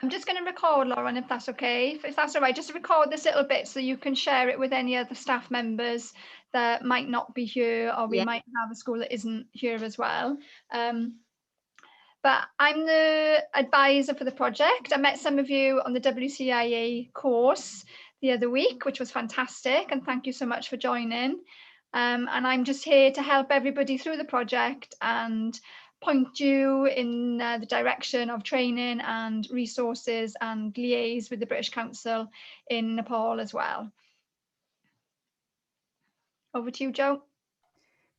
I'm just going to record, Lauren, if that's okay. If that's all right, just record this little bit so you can share it with any other staff members that might not be here, or we might have a school that isn't here as well. But I'm the advisor for the project. I met some of you on the WCIA course the other week, which was fantastic. And thank you so much for joining. And I'm just here to help everybody through the project and point you in the direction of training and resources and liaise with the British Council in Nepal as well. Over to you, Jo.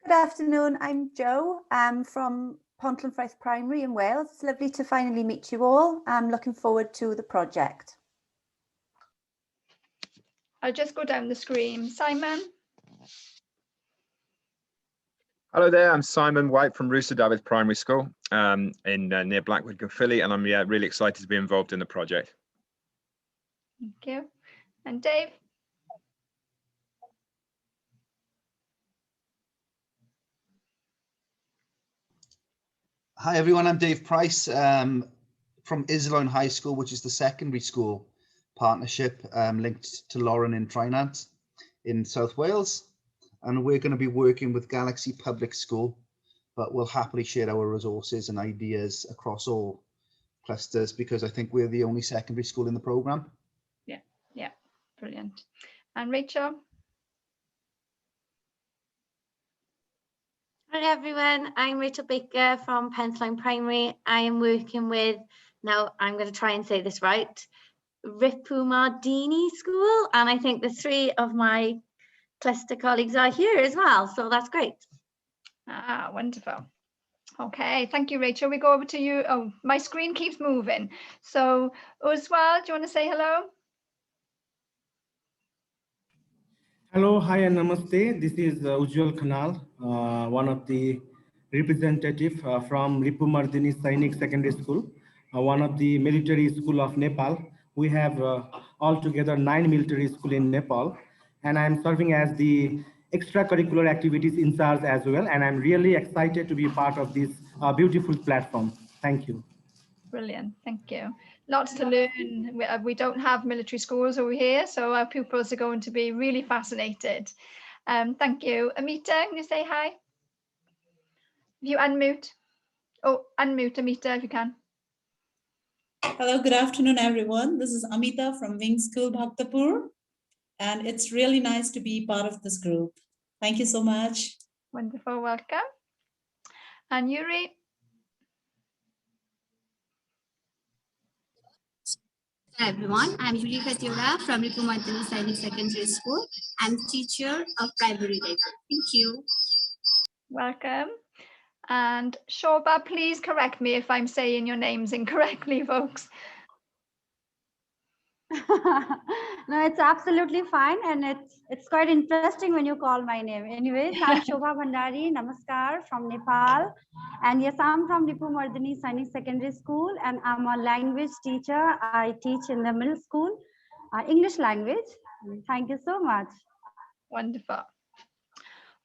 Good afternoon, I'm Jo. I'm from Pontlanfraith Primary in Wales. It's lovely to finally meet you all. I'm looking forward to the project. I'll just go down the screen. Simon. Hello there, I'm Simon White from Rooster Davids Primary School near Blackwood, Caerphilly, and I'm really excited to be involved in the project. Thank you. And Dave? Hi everyone, I'm Dave Price from Isloan High School, which is the secondary school partnership linked to Lauren in Trinant in South Wales. And we're going to be working with Galaxy Public School, but we'll happily share our resources and ideas across all clusters because I think we're the only secondary school in the programme. Yeah, brilliant. And Rachel? Hi everyone, I'm Rachel Baker from Pentline Primary. I am working with, now I'm going to try and say this right, Ripumardini School, and I think the three of my cluster colleagues are here as well, so that's great. Ah, wonderful. Okay, thank you, Rachel. We go over to you. Oh, my screen keeps moving. So, Uzwal, do you want to say hello? Hello, hi and namaste. This is Ujjwal Khanal, one of the representative from Ripumardini Sainik Secondary School, one of the military school of Nepal. We have altogether 9 military schools in Nepal, and I'm serving as the extracurricular activities in charge as well. And I'm really excited to be part of this beautiful platform. Thank you. Brilliant, thank you. Lots to learn. We don't have military schools over here, so our pupils are going to be really fascinated. Thank you. Amita, can you say hi? If you unmute. Oh, unmute Amita if you can. Hello, good afternoon, everyone. This is Amita from Wing School, Bhaktapur, and it's really nice to be part of this group. Thank you so much. Wonderful, welcome. And Yuri? Hi everyone, I'm Yuri Katiola from Ripumardini Sainik Secondary School. I'm teacher of primary level. Thank you. Welcome. And Shoba, please correct me if I'm saying your names incorrectly, folks. No, it's absolutely fine, and it's quite interesting when you call my name. Anyways, I'm Shobha Bhandari, Namaskar, from Nepal, and yes, I'm from Ripumardini Sainik Secondary School, and I'm a language teacher. I teach in the middle school, English language. Thank you so much. Wonderful.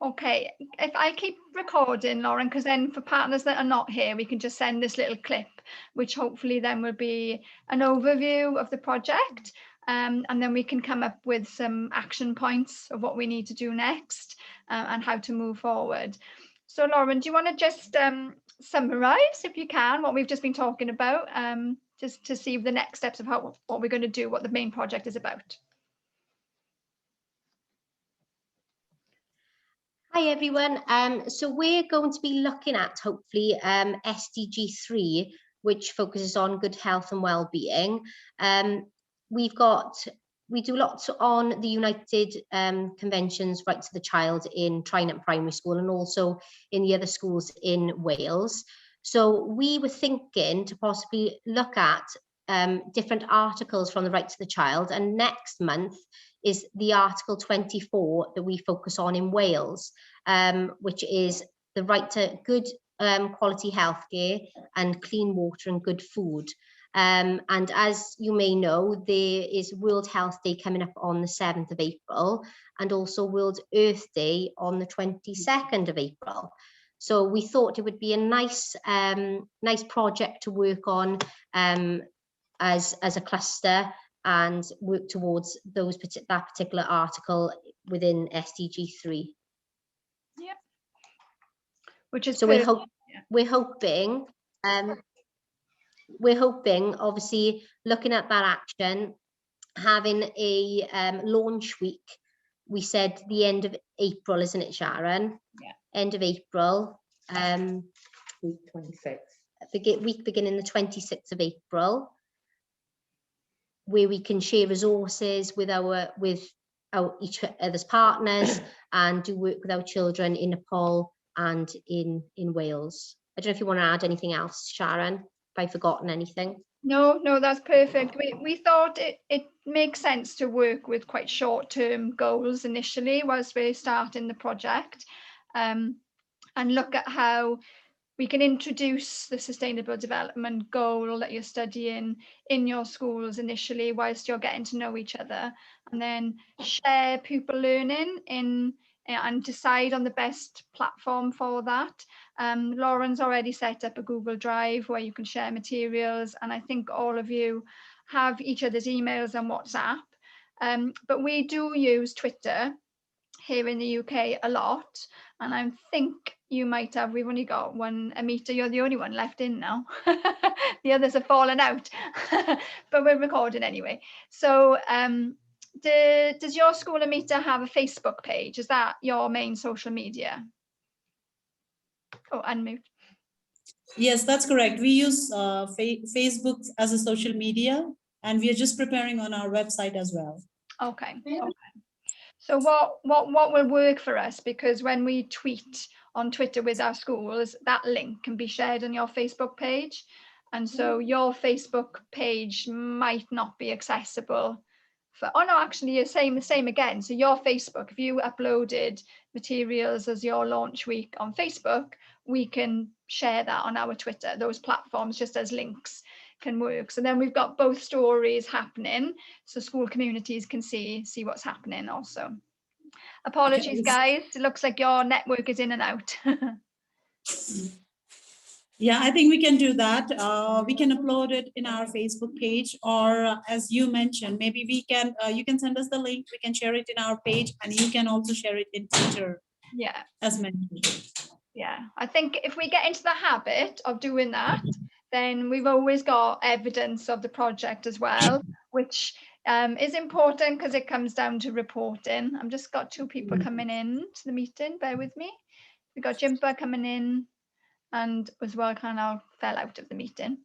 Okay, if I keep recording, Lauren, because then for partners that are not here, we can just send this little clip, which hopefully then will be an overview of the project. And then we can come up with some action points of what we need to do next and how to move forward. So Lauren, do you want to just summarize, if you can, what we've just been talking about, just to see the next steps of what we're going to do, what the main project is about? Hi everyone. So we're going to be looking at hopefully SDG 3, which focuses on good health and well-being. We do lots on the United Convention's Right to the Child in Trinant Primary School and also in the other schools in Wales. So we were thinking to possibly look at different articles from the Right to the Child, and next month is the Article 24 that we focus on in Wales, which is the right to good quality healthcare and clean water and good food. And as you may know, there is World Health Day coming up on the 7th of April and also World Earth Day on the 22nd of April. So we thought it would be a nice project to work on as a cluster and work towards that particular article within SDG 3. Yeah. Which is so we're hoping obviously looking at that action, having a launch week. We said the end of April, isn't it, Sharon? Yeah. End of April. Week 26. Week beginning the 26th of April, where we can share resources with each other's partners and do work with our children in Nepal and in Wales. I don't know if you want to add anything else, Sharon, if I've forgotten anything. No, that's perfect. We thought it makes sense to work with quite short-term goals initially whilst we're starting the project, and look at how we can introduce the sustainable development goal that you're studying in your schools initially whilst you're getting to know each other, and then share pupil learning and decide on the best platform for that. Lauren's already set up a Google Drive where you can share materials, and I think all of you have each other's emails and WhatsApp. But we do use Twitter here in the UK a lot, and I think you might have, we've only got one, Amita, you're the only one left in now. The others have fallen out, but we're recording anyway. So does your school, Amita, have a Facebook page? Is that your main social media? Oh, unmute. Yes, that's correct. We use Facebook as a social media, and we are just preparing on our website as well. Okay. So what will work for us, because when we tweet on Twitter with our schools, that link can be shared on your Facebook page, and so your Facebook page might not be accessible for, oh no, actually the same again. So your Facebook, if you uploaded materials as your launch week on Facebook, we can share that on our Twitter. Those platforms just as links can work. So then we've got both stories happening, so school communities can see what's happening also. Apologies, guys. It looks like your network is in and out. Yeah, I think we can do that. We can upload it in our Facebook page, or as you mentioned, maybe we can, you can send us the link, we can share it in our page, and you can also share it in Twitter. Yeah. As mentioned. Yeah, I think if we get into the habit of doing that, then we've always got evidence of the project as well, which is important because it comes down to reporting. I've just got two people coming in to the meeting, bear with me. We've got Jimpa coming in, and as well Kanal fell out of the meeting.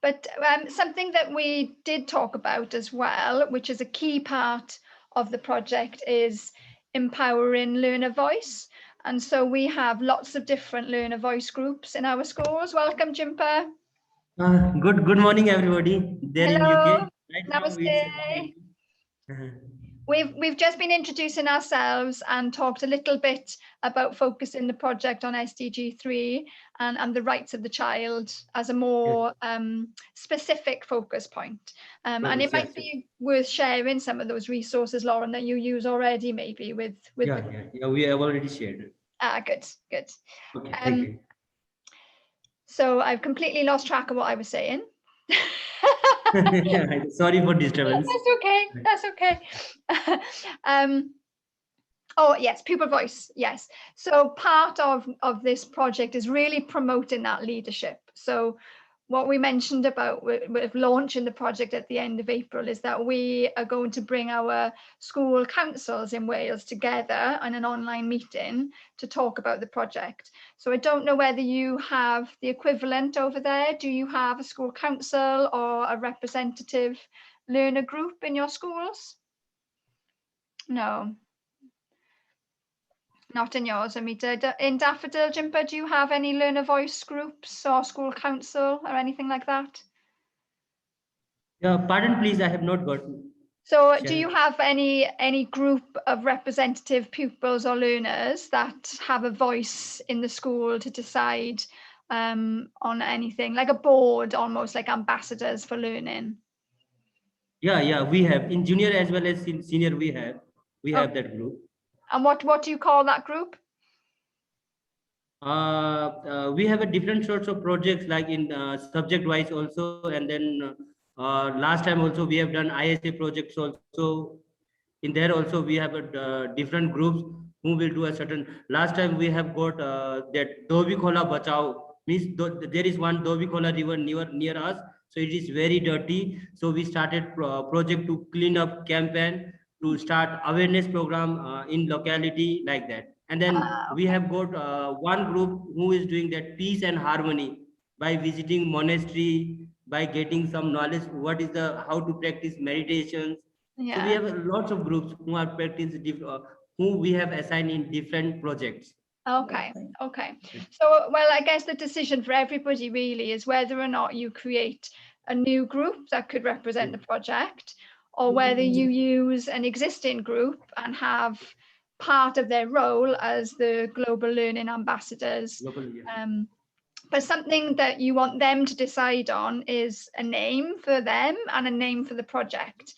But something that we did talk about as well, which is a key part of the project, is empowering learner voice. And so we have lots of different learner voice groups in our schools. Welcome, Jimpa. Good morning, everybody. There in UK. Right Namaste. We've just been introducing ourselves and talked a little bit about focusing the project on SDG 3 and the rights of the child as a more specific focus point. And it might be worth sharing some of those resources, Lauren, that you use already, maybe with yeah, we have already shared it. Good. Okay, thank you. So I've completely lost track of what I was saying. Sorry for disturbance. That's okay. Oh yes, pupil voice. Yes. So part of this project is really promoting that leadership. So what we mentioned about with launching the project at the end of April is that we are going to bring our school councils in Wales together on an online meeting to talk about the project. So I don't know whether you have the equivalent over there. Do you have a school council or a representative learner group in your schools? No. Not in yours, Amita. In Daffodil, Jimpa, do you have any learner voice groups or school council or anything like that? Pardon, please, I have not got. So do you have any group of representative pupils or learners that have a voice in the school to decide on anything, like a board, almost like ambassadors for learning? Yeah, we have. In junior as well as in senior, we have that group. And what do you call that group? We have a different sorts of projects like in subject wise also, and then last time also we have done ISA projects also. In there also we have a different groups who will do a certain. Last time we have got that Dobi Khola Bachao, means there is one Dobi Khola river near us, so it is very dirty. So we started project to clean up campaign, to start awareness program in locality like that. And then we have got one group who is doing that peace and harmony by visiting monastery, by getting some knowledge what is the how to practice meditations. So we Yeah. have lots of groups who are who we have assigned in different projects. Okay. Okay. So, well, I guess the decision for everybody really is whether or not you create a new group that could represent the project, or whether you use an existing group and have part of their role as the global learning ambassadors. But something that you want them to decide on is a name for them and a name for the project.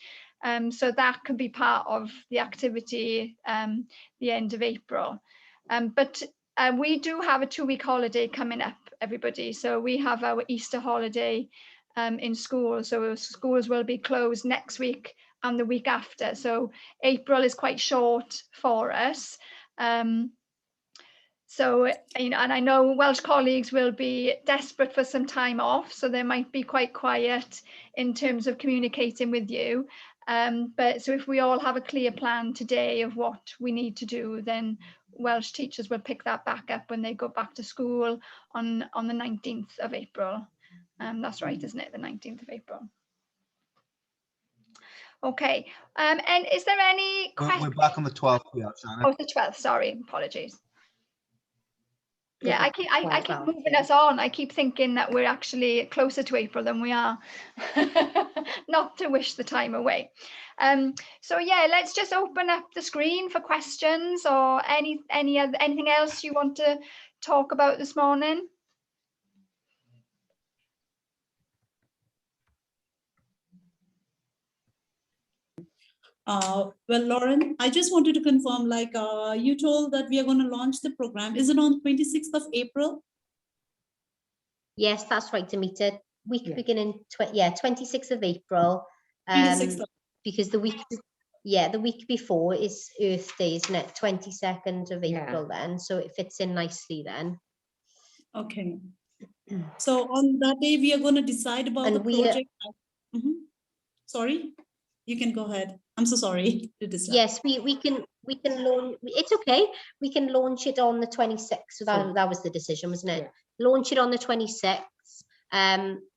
So that could be part of the activity the end of April. But we do have a 2-week holiday coming up, everybody. So we have our Easter holiday in school. So schools will be closed next week and the week after. So April is quite short for us. So, you know, and I know Welsh colleagues will be desperate for some time off, so they might be quite quiet in terms of communicating with you. But so if we all have a clear plan today of what we need to do, then Welsh teachers will pick that back up when they go back to school on the 19th of April. That's right, isn't it? The 19th of April. Okay. And is there any questions? We're back on the 12th. Yeah, Oh, the 12th. Sorry, apologies. Yeah, I keep moving us on. I keep thinking that we're actually closer to April than we are. Not to wish the time away. So yeah, let's just open up the screen for questions or anything else you want to talk about this morning. Well, Lauren, I just wanted to confirm, like you told that we are going to launch the program. Is it on 26th of April? Yes, that's right, Amita. Week beginning, 26th of April. 26th of Because the week before is Earth Day, isn't it? 22nd of April then, so it fits in nicely then. Okay. So on that day, we are going to decide about the project. Sorry, you can go ahead. I'm so sorry to disturb. Yes, we can launch. It's okay. We can launch it on the 26th. So that was the decision, wasn't it? Yeah. Launch it on the 26th.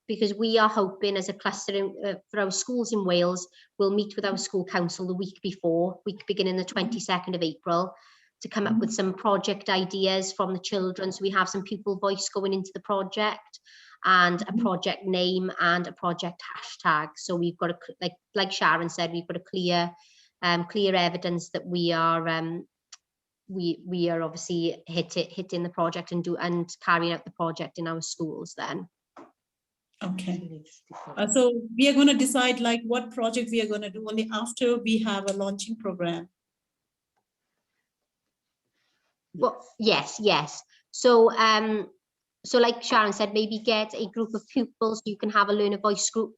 Because we are hoping as a cluster for our schools in Wales, we'll meet with our school council the week before, week beginning the 22nd of April, to come up with some project ideas from the children. So we have some pupil voice going into the project, and a project name and a project hashtag. So we've got like Sharon said, we've got a clear evidence that we are obviously hitting the project and carrying out the project in our schools then. Okay. So we are going to decide like what project we are going to do only after we have a launching program. Well, yes. So so like Sharon said, maybe get a group of pupils. You can have a learner voice group.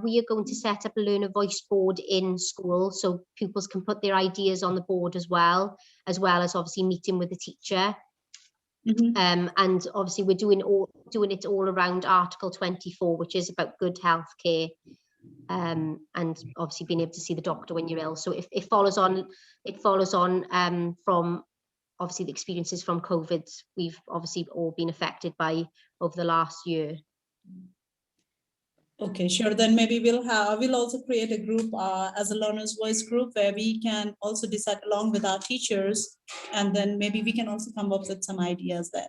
We are going to set up a learner voice board in school, so pupils can put their ideas on the board as well as obviously meeting with the teacher. And obviously we're doing it all around Article 24, which is about good health care, and obviously being able to see the doctor when you're ill. So if it follows on from obviously the experiences from COVID, we've obviously all been affected by over the last year. Okay, sure. Then maybe we'll also create a group as a learner's voice group where we can also decide along with our teachers, and then maybe we can also come up with some ideas then.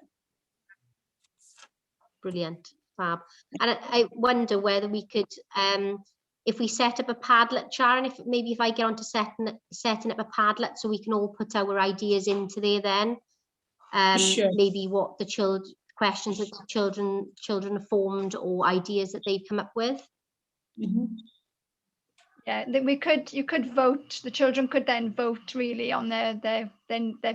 Brilliant, fab. And I wonder whether we could, if we set up a Padlet, Sharon, if I get on to setting up a Padlet so we can all put our ideas into there then. Sure. Maybe what the questions that the children have formed or ideas that they've come up with. Yeah, Yeah, you could vote. The children could then vote really on their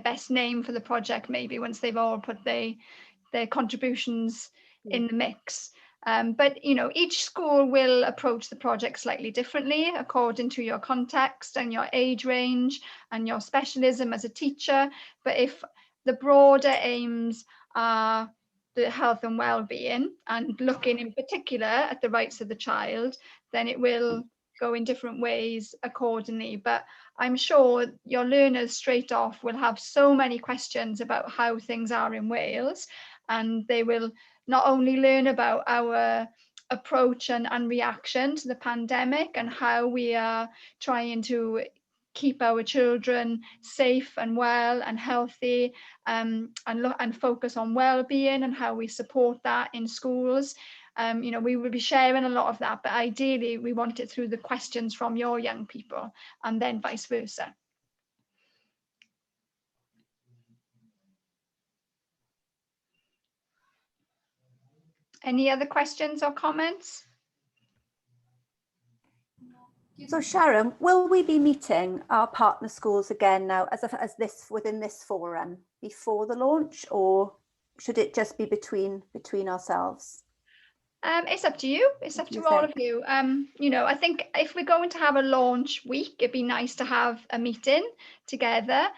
best name for the project, maybe once they've all put their contributions in the mix. But you know, each school will approach the project slightly differently according to your context and your age range and your specialism as a teacher. But if the broader aims are the health and well-being and looking in particular at the rights of the child, then it will go in different ways accordingly. But I'm sure your learners straight off will have so many questions about how things are in Wales, and they will not only learn about our approach and reaction to the pandemic and how we are trying to keep our children safe and well and healthy, and focus on well-being and how we support that in schools. You know, we will be sharing a lot of that, but ideally we want it through the questions from your young people and then vice versa. Any other questions or comments? So Sharon, will we be meeting our partner schools again now as this within this forum before the launch, or should it just be between ourselves? It's up to you. It's up to all of you. You know, I think if we're going to have a launch week, it'd be nice to have a meeting together,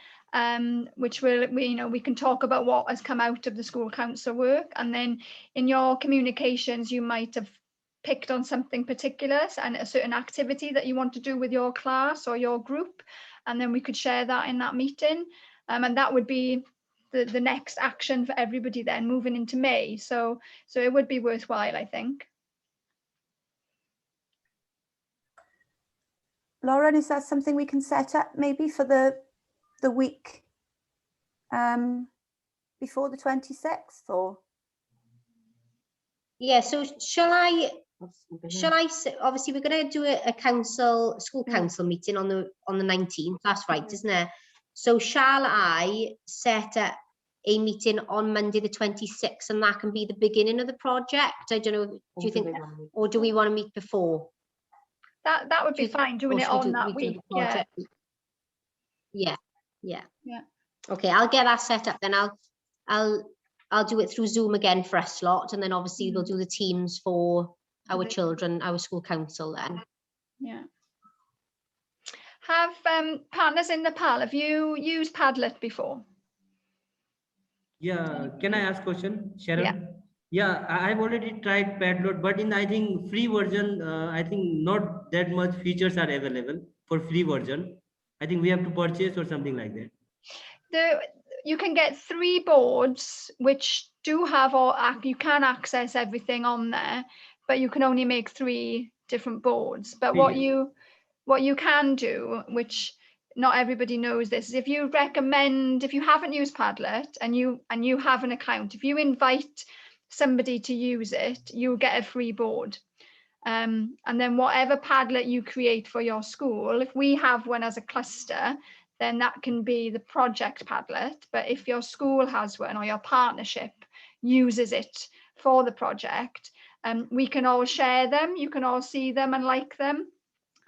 which we can talk about what has come out of the school council work, and then in your communications you might have picked on something particular and a certain activity that you want to do with your class or your group, and then we could share that in that meeting, and that would be the next action for everybody then moving into May. So it would be worthwhile, I think. Lauren, is that something we can set up maybe for the week before the 26th, or? Yeah, so shall I obviously we're going to do a school council meeting on the 19th, that's right, isn't it? So shall I set up a meeting on Monday the 26th, and that can be the beginning of the project? I don't know, do you think, or do we want to meet before? That would be fine, doing it on that week. Yeah. Okay, I'll get that set up then. I'll do it through Zoom again for a slot, and then obviously we'll do the teams for our children, our school council then. Yeah. Have partners in Nepal, have you used Padlet before? Yeah, can I ask question, Sharon? Yeah, I've already tried Padlet, but in I think free version, I think not that much features are available for free version. I think we have to purchase or something like that. You can get 3 boards which do have you can access everything on there, but you can only make 3 different boards. But what you can do, which not everybody knows this, is if you haven't used Padlet and you have an account, if you invite somebody to use it, you'll get a free board. And then whatever Padlet you create for your school, if we have one as a cluster, then that can be the project Padlet. But if your school has one or your partnership uses it for the project, we can all share them, you can all see them and like them.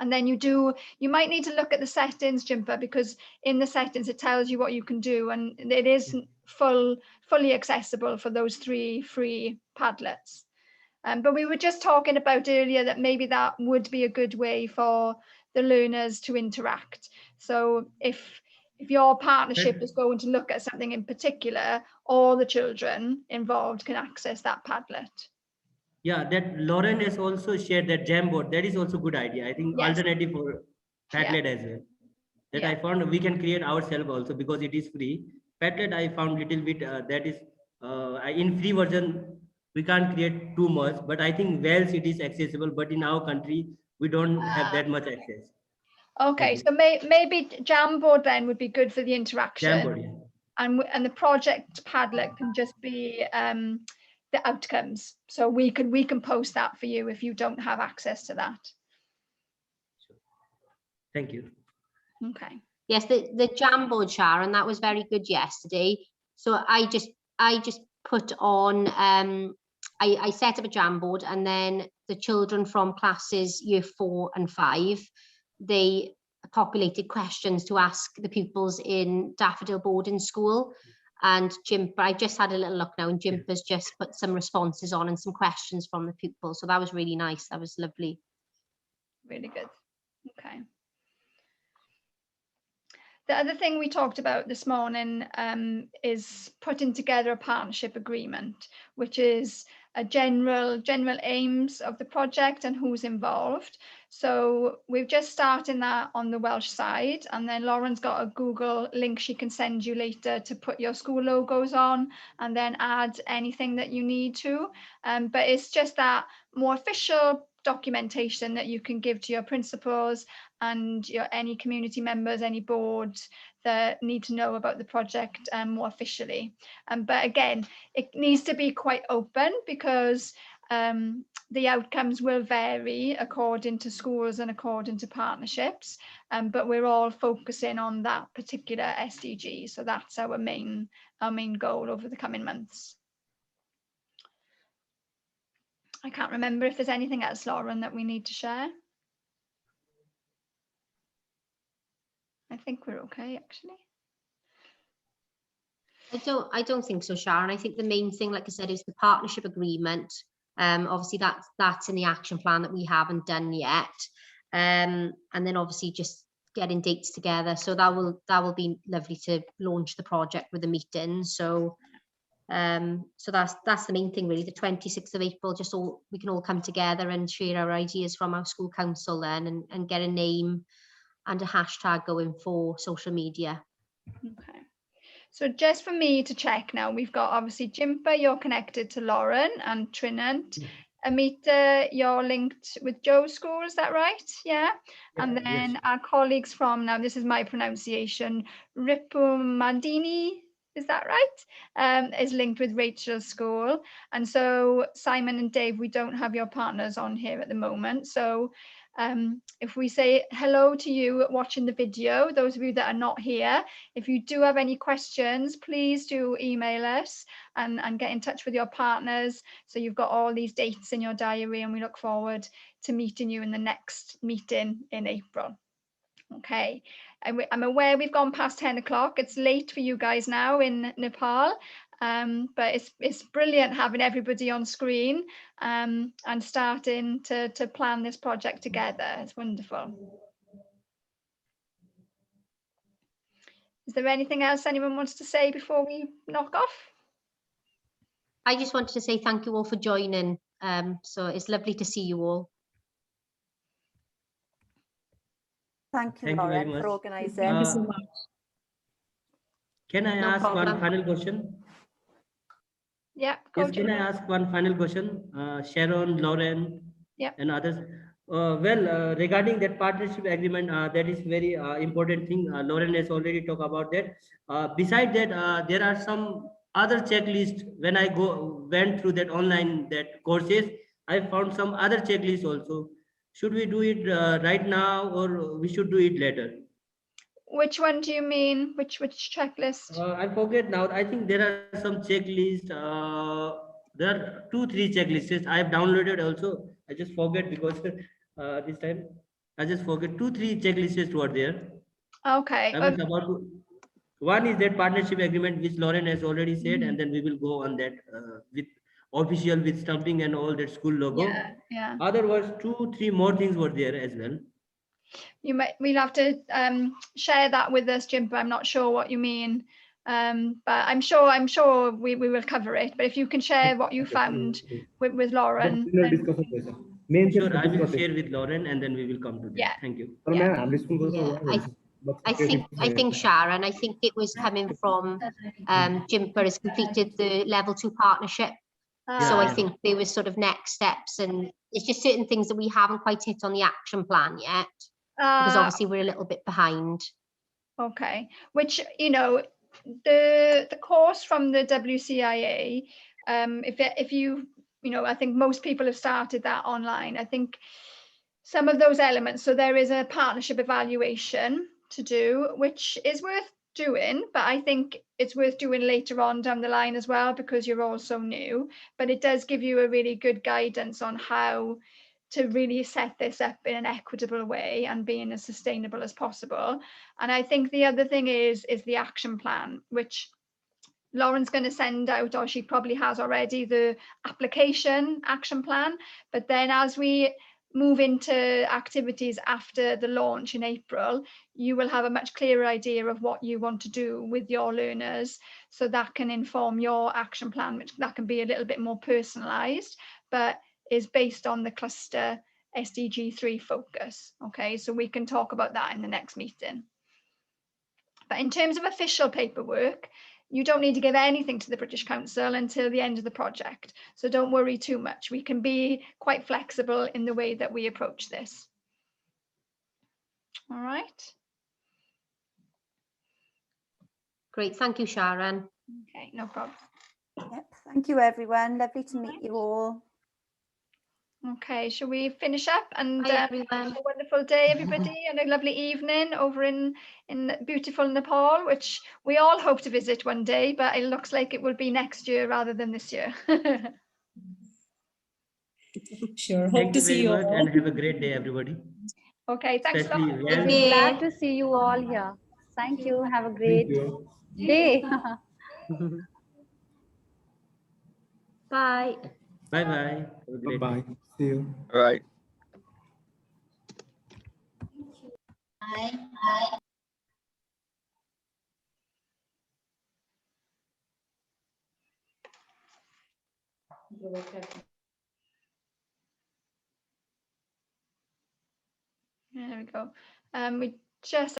And then you might need to look at the settings, Jimper, because in the settings it tells you what you can do, and it isn't fully accessible for those 3 free Padlets. But we were just talking about earlier that maybe that would be a good way for the learners to interact. So if your partnership is going to look at something in particular, all the children involved can access that Padlet. Yeah, that Lauren has also shared that Jamboard. That is also good idea. I think alternative for Padlet as well. That I found we can create ourselves also because it is free. Padlet I found little bit that is in free version we can't create too much, but I think Wales it is accessible, but in our country we don't have that much access. Okay, so maybe Jamboard then would be good for the interaction. Jamboard, yeah. And the project Padlet can just be the outcomes. So we can post that for you if you don't have access to that. Sure. Thank you. Okay. Yes, the Jamboard, Sharon, that was very good yesterday. So I just put on I set up a Jamboard, and then the children from classes year 4 and 5 they populated questions to ask the pupils in Daffodil Boarding School. And Jimper, I just had a little look now, and Jimper's just put some responses on and some questions from the pupils. So that was really nice. That was lovely. Really good. Okay. The other thing we talked about this morning is putting together a partnership agreement, which is a general aims of the project and who's involved. So we've just started that on the Welsh side, and then Lauren's got a Google link she can send you later to put your school logos on and then add anything that you need to. But it's just that more official documentation that you can give to your principals and any community members, any boards that need to know about the project more officially. But again, it needs to be quite open, because the outcomes will vary according to schools and according to partnerships, but we're all focusing on that particular SDG. So that's our main goal over the coming months. I can't remember if there's anything else, Lauren, that we need to share. I think we're okay, actually. I don't think so, Sharon. I think the main thing, like I said, is the partnership agreement. Obviously that's in the action plan that we haven't done yet. And then obviously just getting dates together. So that will be lovely to launch the project with a meeting. So so that's the main thing really. The 26th of April, we can all come together and share our ideas from our school council then, and get a name and a hashtag going for social media. Okay. So just for me to check now, we've got obviously Jimper, you're connected to Lauren and Trinant. Amita, you're linked with Joe's school, is that right? Yeah. And then yes. our colleagues from, now this is my pronunciation, Ripumadini, is that right? Is linked with Rachel's school. And so Simon and Dave, we don't have your partners on here at the moment. So if we say hello to you watching the video, those of you that are not here, if you do have any questions, please do email us and get in touch with your partners. So you've got all these dates in your diary, and we look forward to meeting you in the next meeting in April. Okay, I'm aware we've gone past 10 o'clock. It's late for you guys now in Nepal. But it's brilliant having everybody on screen and starting to plan this project together. It's wonderful. Is there anything else anyone wants to say before we knock off? I just wanted to say thank you all for joining. So it's lovely to see you all. Thank you, Thank you very Lauren, much. for organising. Thank you so much. Can I No ask one problem. final question? Yeah, Yes, can I ask one final question? Sharon, Lauren, yeah, and others. Regarding that partnership agreement, that is very important thing. Lauren has already talked about that. Besides that, there are some other checklists. When I went through that online courses, I found some other checklists also. Should we do it right now, or we should do it later? Which one do you mean? Which checklist? I forget now. I think there are some checklists. There are 2-3 checklists. I have downloaded also. I just forget because this time I just forget 2-3 checklists were there. Okay. I was about to. One is that partnership agreement which Lauren has already said, Mhm. and then we will go on that with official with stamping and all that school logo. Yeah. Other was 2-3 more things were there as well. We'll have to share that with us, Jim, but I'm not sure what you mean. But I'm sure we will cover it. But if you can share what you found with Lauren. Sure, I will share with Lauren, and then we will come to that. Yeah. Thank you. Yeah, I think Sharon, I think it was coming from Jimper has completed the level 2 partnership. So I think there was sort of next steps, and it's just certain things that we haven't quite hit on the action plan yet, because obviously we're a little bit behind. Okay, which, the course from the WCIA, if you I think most people have started that online. I think some of those elements, so there is a partnership evaluation to do, which is worth doing, but I think it's worth doing later on down the line as well, because you're all so new. But it does give you a really good guidance on how to really set this up in an equitable way and being as sustainable as possible. And I think the other thing is the action plan, which Lauren's going to send out, or she probably has already, the application action plan. But then as we move into activities after the launch in April, you will have a much clearer idea of what you want to do with your learners. So that can inform your action plan, which that can be a little bit more personalized, but is based on the cluster SDG 3 focus. Okay, so we can talk about that in the next meeting. But in terms of official paperwork, you don't need to give anything to the British Council until the end of the project. So don't worry too much. We can be quite flexible in the way that we approach this. All right. Great, thank you, Sharon. Okay, no problem. Yep. Thank you, everyone. Lovely to meet you all. Okay, shall we finish up and Bye, have everyone. a wonderful day, everybody, and a lovely evening over in beautiful Nepal, which we all hope to visit one day, but it looks like it will be next year rather than this year. Sure. Hope Thank to you see very you much all. and have a great day, everybody. Okay, thanks a lot. Especially We'll well. be Yeah. glad to see you all here. Thank you. Have a Thank great you. day. Bye. Bye bye. Have a great day. Bye-bye. See you. All right. There we go. We just